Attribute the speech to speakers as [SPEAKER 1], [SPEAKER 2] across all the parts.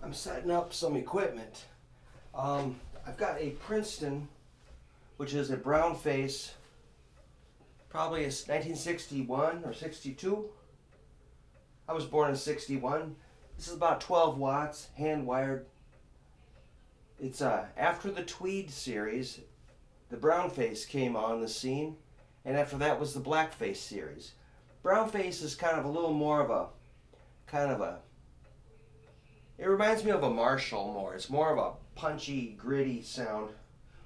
[SPEAKER 1] I'm setting up some equipment. I've got a Princeton, which is a brown face, probably a 1961 or 62. I was born in 61. This is about 12 watts, hand wired. It's after the Tweed series, the brown face came on the scene, and after that was the black face series. Brown face is kind of a little more of a, it reminds me of a Marshall more. It's more of a punchy, gritty sound,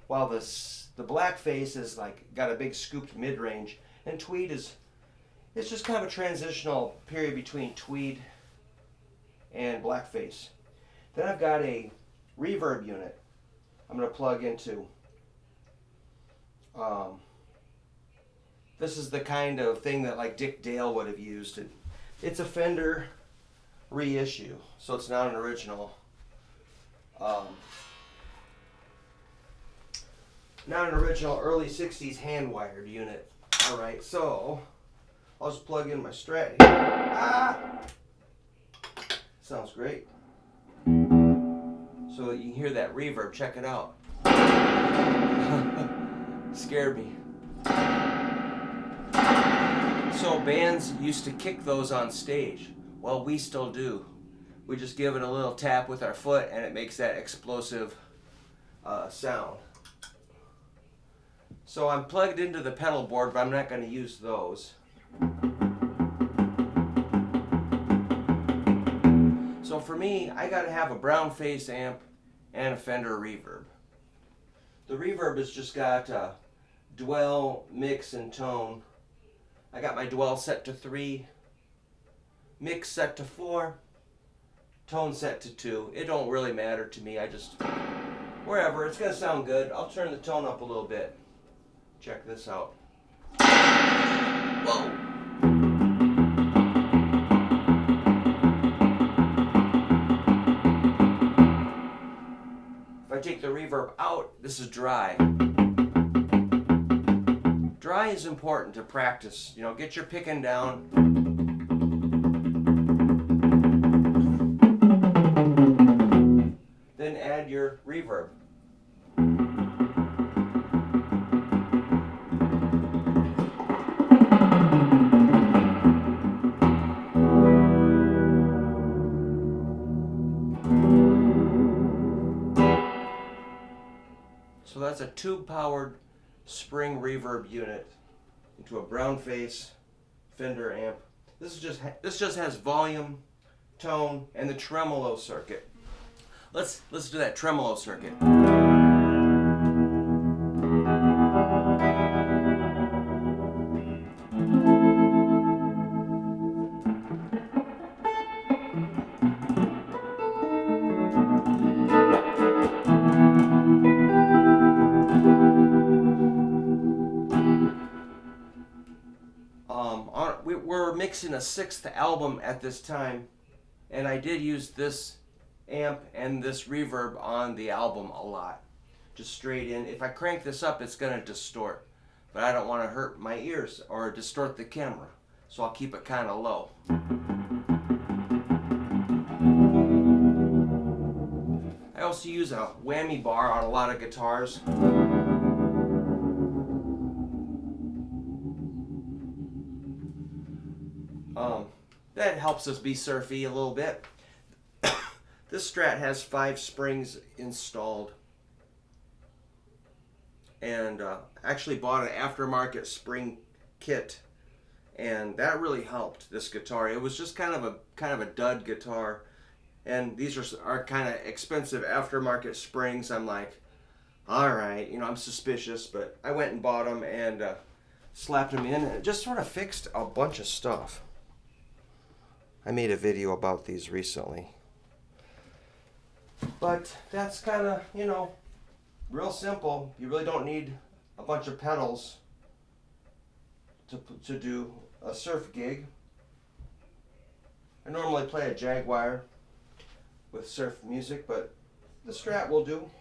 [SPEAKER 1] while the black face is like got a big scooped mid-range, and Tweed is, it's just kind of a transitional period between Tweed and black face. Then I've got a reverb unit I'm going to plug into. This is the kind of thing that like Dick Dale would have used. It's a Fender reissue, so it's not an original. Not an original early 60s hand-wired unit. Alright, so I'll just plug in my Strat here. Sounds great. So you can hear that reverb. Check it out. Scared me. So bands used to kick those on stage. Well, we still do. We just give it a little tap with our foot and it makes that explosive sound. So I'm plugged into the pedal board, but I'm not going to use those. So for me, I got to have a brown face amp and a Fender Reverb. The Reverb has just got dwell, mix, and tone. I got my dwell set to 3, mix set to 4, tone set to 2. It don't really matter to me. I just, wherever, it's going to sound good. I'll turn the tone up a little bit. Check this out. Whoa! If I take the reverb out, this is dry. Dry is important to practice. You know, get your picking down. Then add your reverb. So that's a tube-powered spring reverb unit into a brown face Fender amp. This just has volume, tone, and the tremolo circuit. Let's do that tremolo circuit. We're mixing a 6th album at this time, and I did use this amp and this reverb on the album a lot. Just straight in. If I crank this up, it's going to distort, but I don't want to hurt my ears or distort the camera, so I'll keep it kind of low. I also use a whammy bar on a lot of guitars. That helps us be surfy a little bit. This Strat has 5 springs installed, and actually bought an aftermarket spring kit, and that really helped this guitar. It was just kind of a dud guitar, and these are kind of expensive aftermarket springs. I'm like, all right, you know, I'm suspicious, but I went and bought them and slapped them in, and it just sort of fixed a bunch of stuff. I made a video about these recently. But that's kind of, you know, real simple. You really don't need a bunch of pedals to do a surf gig. I normally play a Jaguar with surf music, but the Strat will do.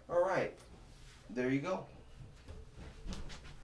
[SPEAKER 1] Alright, there you go.